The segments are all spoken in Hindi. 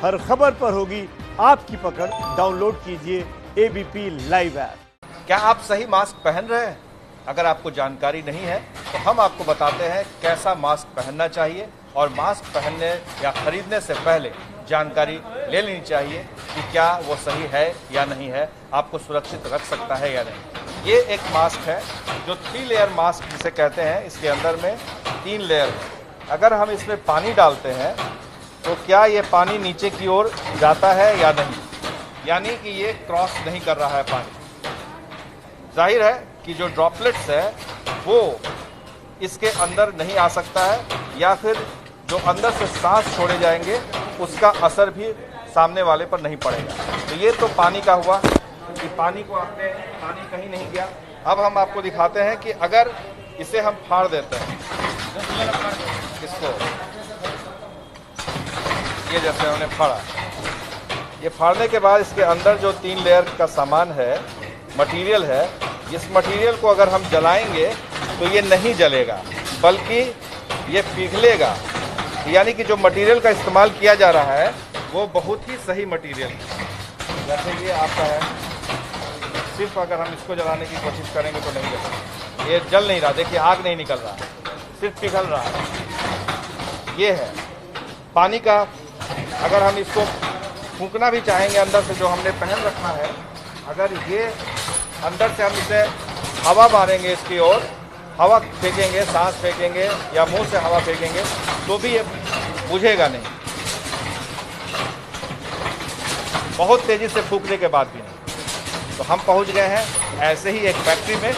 हर खबर पर होगी आपकी पकड़। डाउनलोड कीजिए एबीपी लाइव ऐप। क्या आप सही मास्क पहन रहे हैं? अगर आपको जानकारी नहीं है तो हम आपको बताते हैं कैसा मास्क पहनना चाहिए, और मास्क पहनने या खरीदने से पहले जानकारी ले लेनी चाहिए कि क्या वो सही है या नहीं है, आपको सुरक्षित रख सकता है या नहीं। ये एक मास्क है जो 3 लेयर मास्क जिसे कहते हैं। इसके अंदर में 3 लेयर है। अगर हम इसमें पानी डालते हैं तो क्या ये पानी नीचे की ओर जाता है या नहीं, यानी कि ये क्रॉस नहीं कर रहा है पानी। जाहिर है कि जो ड्रॉपलेट्स है वो इसके अंदर नहीं आ सकता है, या फिर जो अंदर से सांस छोड़े जाएंगे उसका असर भी सामने वाले पर नहीं पड़ेगा। तो ये तो पानी का हुआ कि पानी कहीं नहीं गया। अब हम आपको दिखाते हैं कि अगर इसे हम फाड़ देते हैं, इसको ये जैसे हमने फाड़ा, ये फाड़ने के बाद इसके अंदर जो 3 लेयर का सामान है, मटेरियल है, इस मटेरियल को अगर हम जलाएंगे तो ये नहीं जलेगा बल्कि ये पिघलेगा। यानी कि जो मटेरियल का इस्तेमाल किया जा रहा है वो बहुत ही सही मटेरियल है। जैसे ये आपका है, सिर्फ अगर हम इसको जलाने की कोशिश करेंगे तो नहीं जलेगा। ये जल नहीं रहा, देखिए आग नहीं निकल रहा, सिर्फ पिघल रहा है। ये है पानी का। अगर हम इसको फूंकना भी चाहेंगे अंदर से, जो हमने पहन रखा है, अगर ये अंदर से हम इसे हवा मारेंगे, इसकी ओर हवा फेंकेंगे, सांस फेंकेंगे या मुंह से हवा फेंकेंगे तो भी ये बुझेगा नहीं, बहुत तेजी से फूंकने के बाद भी नहीं। तो हम पहुंच गए हैं ऐसे ही एक फैक्ट्री में,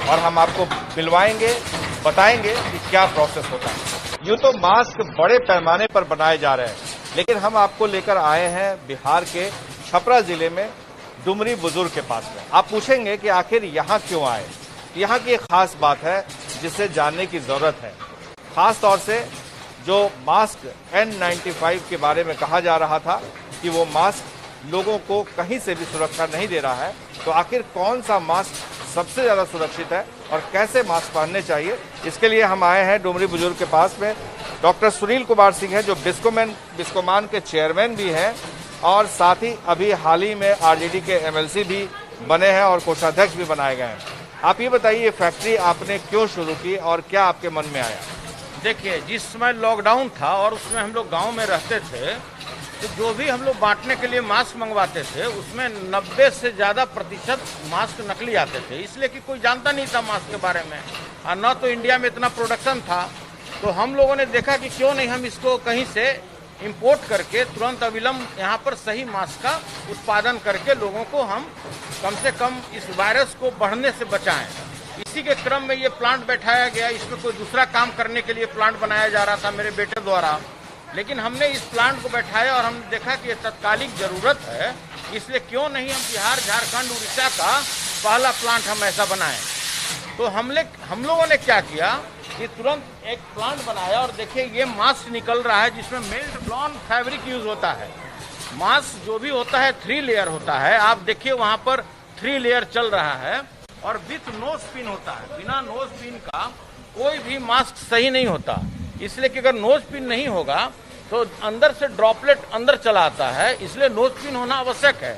और हम आपको पिलवाएंगे, बताएंगे कि क्या प्रोसेस होता है। यूँ तो मास्क बड़े पैमाने पर बनाए जा रहे हैं, लेकिन हम आपको लेकर आए हैं बिहार के छपरा जिले में डुमरी बुजुर्ग के पास में। आप पूछेंगे कि आखिर यहाँ क्यों आए। यहाँ की एक खास बात है जिसे जानने की जरूरत है। खास तौर से जो मास्क N95 के बारे में कहा जा रहा था कि वो मास्क लोगों को कहीं से भी सुरक्षा नहीं दे रहा है, तो आखिर कौन सा मास्क सबसे ज्यादा सुरक्षित है और कैसे मास्क पहनने चाहिए, इसके लिए हम आए हैं डुमरी बुजुर्ग के पास में। डॉक्टर सुनील कुमार सिंह है जो बिस्कोमान के चेयरमैन भी हैं, और साथ ही अभी हाल ही में आरजेडी के एमएलसी भी बने हैं और कोषाध्यक्ष भी बनाए गए हैं। आप ये बताइए, ये फैक्ट्री आपने क्यों शुरू की और क्या आपके मन में आया? देखिए, जिस समय लॉकडाउन था और उसमें हम लोग गांव में रहते थे, तो जो भी हम लोग बांटने के लिए मास्क मंगवाते थे उसमें 90 से ज़्यादा प्रतिशत मास्क नकली आते थे, इसलिए कि कोई जानता नहीं था मास्क के बारे में, और न तो इंडिया में इतना प्रोडक्शन था। तो हम लोगों ने देखा कि क्यों नहीं हम इसको कहीं से इंपोर्ट करके तुरंत अविलंब यहाँ पर सही मास्क का उत्पादन करके लोगों को हम कम से कम इस वायरस को बढ़ने से बचाएं। इसी के क्रम में ये प्लांट बैठाया गया। इसमें कोई दूसरा काम करने के लिए प्लांट बनाया जा रहा था मेरे बेटे द्वारा, लेकिन हमने इस प्लांट को बैठाया और हमने देखा कि ये तत्कालिक जरूरत है, इसलिए क्यों नहीं हम बिहार, झारखंड, उड़ीसा का पहला प्लांट हम ऐसा बनाएं। तो हम लोगों ने क्या किया कि तुरंत एक प्लांट बनाया, और देखिए ये मास्क निकल रहा है जिसमें मेल्ट ब्लॉन फैब्रिक यूज होता है। मास्क जो भी होता है 3 लेयर होता है। आप देखिए वहां पर 3 लेयर चल रहा है, और विथ नोज पिन होता है। बिना नोज पिन का कोई भी मास्क सही नहीं होता, इसलिए कि अगर नोज पिन नहीं होगा तो अंदर से ड्रॉपलेट अंदर चला आता है, इसलिए नोज पिन होना आवश्यक है।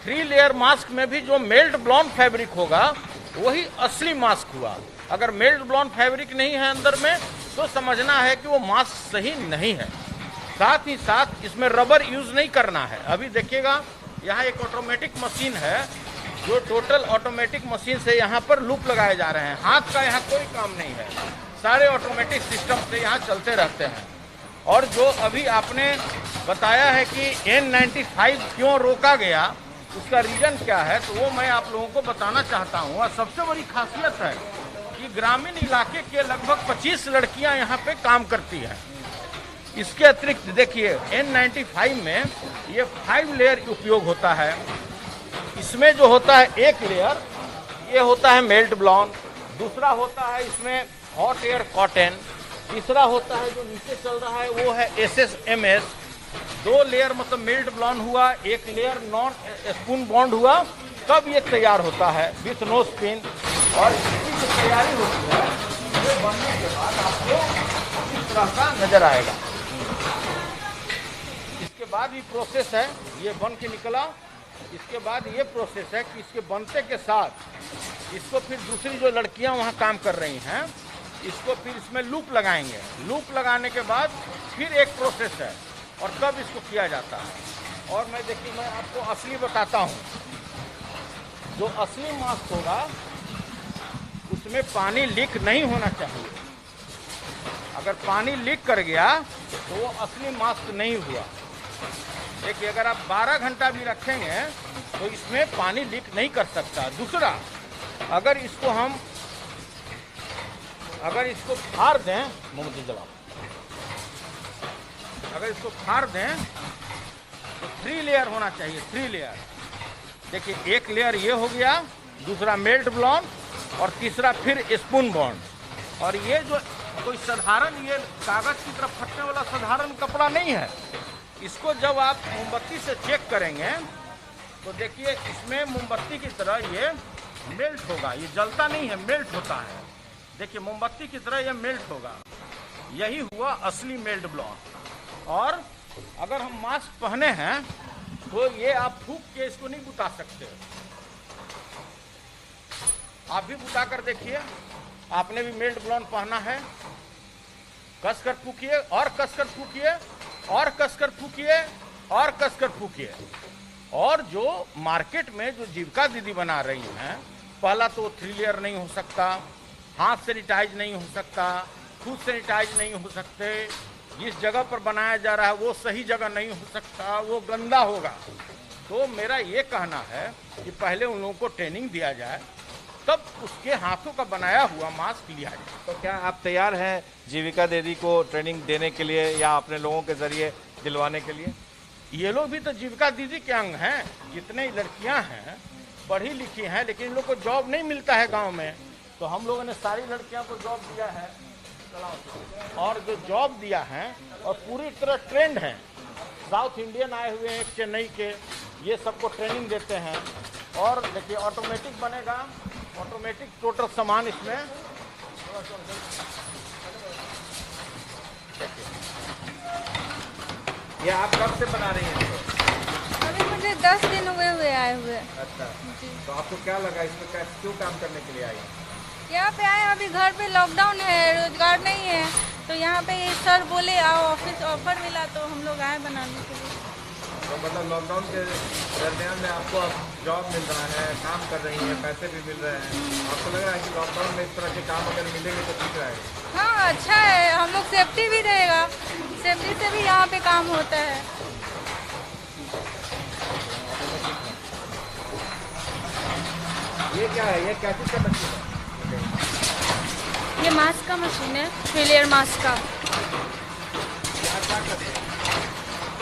3 लेयर मास्क में भी जो मेल्ट ब्लॉन फैब्रिक होगा वही असली मास्क हुआ। अगर मेल्ट ब्लॉन फैब्रिक नहीं है अंदर में तो समझना है कि वो मास्क सही नहीं है। साथ ही साथ इसमें रबर यूज नहीं करना है। अभी देखिएगा यहाँ एक ऑटोमेटिक मशीन है, जो टोटल ऑटोमेटिक मशीन से यहाँ पर लूप लगाए जा रहे हैं। हाथ का यहाँ कोई काम नहीं है, सारे ऑटोमेटिक सिस्टम से यहाँ चलते रहते हैं। और जो अभी आपने बताया है कि N95 क्यों रोका गया, उसका रीजन क्या है, तो वो मैं आप लोगों को बताना चाहता हूँ। और सबसे बड़ी खासियत है कि ग्रामीण इलाके के लगभग 25 लड़कियां यहाँ पे काम करती हैं। इसके अतिरिक्त देखिए N95 में ये 5 लेयर उपयोग होता है। इसमें जो होता है एक लेयर ये होता है मेल्ट ब्लॉन, दूसरा होता है इसमें हॉट एयर कॉटन, तीसरा होता है जो नीचे चल रहा है वो है SSMS। 2 लेयर मतलब मेल्ट ब्लॉन हुआ, एक लेयर नॉन स्पून बॉन्ड हुआ, तब ये तैयार होता है विथ नो स्पिन। और इसकी जो तैयारी होती है ये बनने के बाद आपको इस तरह का नजर आएगा। इसके बाद भी प्रोसेस है, ये बन के निकला। इसके बाद ये प्रोसेस है कि इसके बनते के साथ इसको फिर दूसरी जो लड़कियां वहाँ काम कर रही हैं, इसको फिर इसमें लूप लगाएंगे। लूप लगाने के बाद फिर एक प्रोसेस है और तब इसको किया जाता है। और मैं देखिए, मैं आपको असली बताता हूँ, जो असली मास्क होगा उसमें पानी लीक नहीं होना चाहिए। अगर पानी लीक कर गया तो वो असली मास्क नहीं हुआ। देखिए, अगर आप 12 घंटा भी रखेंगे तो इसमें पानी लीक नहीं कर सकता। दूसरा, अगर इसको फाड़ दें, मोमबत्ती जलाओ, अगर इसको फाड़ दें तो 3 लेयर होना चाहिए, 3 लेयर। देखिए, एक लेयर ये हो गया, दूसरा मेल्ट ब्लॉन और तीसरा फिर स्पून बॉन्ड। और ये जो कोई साधारण ये कागज की तरफ फटने वाला साधारण कपड़ा नहीं है। इसको जब आप मोमबत्ती से चेक करेंगे तो देखिए, इसमें मोमबत्ती की तरह ये मेल्ट होगा। ये जलता नहीं है, मेल्ट होता है। देखिए, मोमबत्ती की तरह ये मेल्ट होगा। यही हुआ असली मेल्ट ब्लॉन। और अगर हम मास्क पहने हैं तो ये आप फूंक के इसको नहीं बुता सकते। आप भी बुता कर देखिए, आपने भी मेल्ट ब्लॉन पहना है। कसकर फूकिए और कसकर फूकिए और कसकर फूकिए और कसकर फूकिए। और जो मार्केट में जो जीविका दीदी बना रही हैं, पहला तो 3 लेयर नहीं हो सकता, हाथ सैनिटाइज नहीं हो सकता, खुद सैनिटाइज नहीं हो सकते, जिस जगह पर बनाया जा रहा है वो सही जगह नहीं हो सकता, वो गंदा होगा। तो मेरा ये कहना है कि पहले उन लोगों को ट्रेनिंग दिया जाए, तब उसके हाथों का बनाया हुआ मास्क लिया जाए। तो क्या आप तैयार हैं जीविका दीदी को ट्रेनिंग देने के लिए या अपने लोगों के जरिए दिलवाने के लिए? ये लोग भी तो जीविका दीदी के अंग हैं। जितने लड़कियां हैं पढ़ी लिखी हैं, लेकिन इन लोग को जॉब नहीं मिलता है गांव में। तो हम लोगों ने सारी लड़कियों को जॉब दिया है, और जो जॉब दिया है और पूरी तरह ट्रेंड है। साउथ इंडियन आए हुए हैं चेन्नई के, ये सबको ट्रेनिंग देते हैं। और देखिए, ऑटोमेटिक बनेगा, ऑटोमेटिक टोटल सामान इसमें। ये आप कब से बना रही हैं? अभी मुझे 10 दिन हुए आए हुए। अच्छा, तो आपको क्या लगा इसमें, क्यों काम करने के लिए आई? यहाँ पे आए, अभी घर पे लॉकडाउन है, रोजगार नहीं है, तो यहाँ पे सर बोले आओ ऑफिस, ऑफर मिला तो हम लोग आए बनाने के लिए। तो मतलब लॉकडाउन के दरमियान में आपको अब जॉब मिल रहा है, काम कर रही है, पैसे भी मिल रहे हैं। आपको लग रहा है कि लॉकडाउन में इस तरह के काम अगर मिलेंगे तो ठीक रहेगा? हाँ, अच्छा है, हम लोग सेफ्टी भी रहेगा, सेफ्टी से भी यहाँ पे काम होता है। ये क्या है, ये क्या चीज़ का मशीन है? ये मास्क का मशीन है, 3 लेयर मास्क का।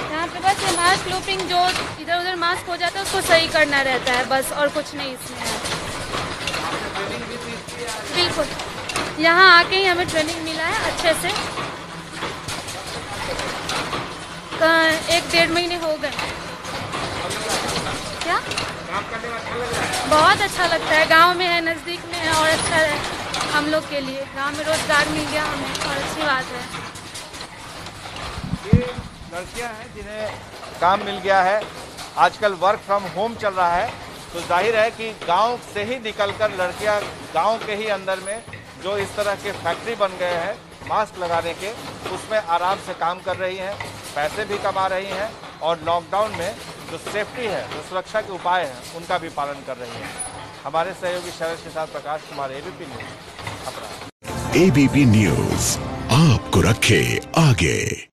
यहाँ पे बस ये मास्क लूपिंग, जो इधर उधर मास्क हो जाता है उसको सही करना रहता है बस, और कुछ नहीं इसमें है। बिल्कुल, यहाँ आके ही हमें ट्रेनिंग मिला है अच्छे से। 1-1.5 महीने हो गए। क्या काम करने में अच्छा लग रहा है? बहुत अच्छा लगता है, गांव में है, नज़दीक में है, और अच्छा है हम लोग के लिए। गांव में रोजगार मिल गया हमें, और अच्छी बात है। ये लड़कियां हैं जिन्हें काम मिल गया है। आजकल वर्क फ्रॉम होम चल रहा है, तो जाहिर है कि गांव से ही निकलकर लड़कियां गांव के ही अंदर में जो इस तरह के फैक्ट्री बन गए हैं मास्क लगाने के, उसमें आराम से काम कर रही हैं, पैसे भी कमा रही हैं, और लॉकडाउन में जो सेफ्टी है, जो सुरक्षा के उपाय हैं, उनका भी पालन कर रही हैं। हमारे सहयोगी शरद के साथ प्रकाश कुमार, एबीपी न्यूज़, अपना। एबीपी न्यूज़ आपको रखे आगे।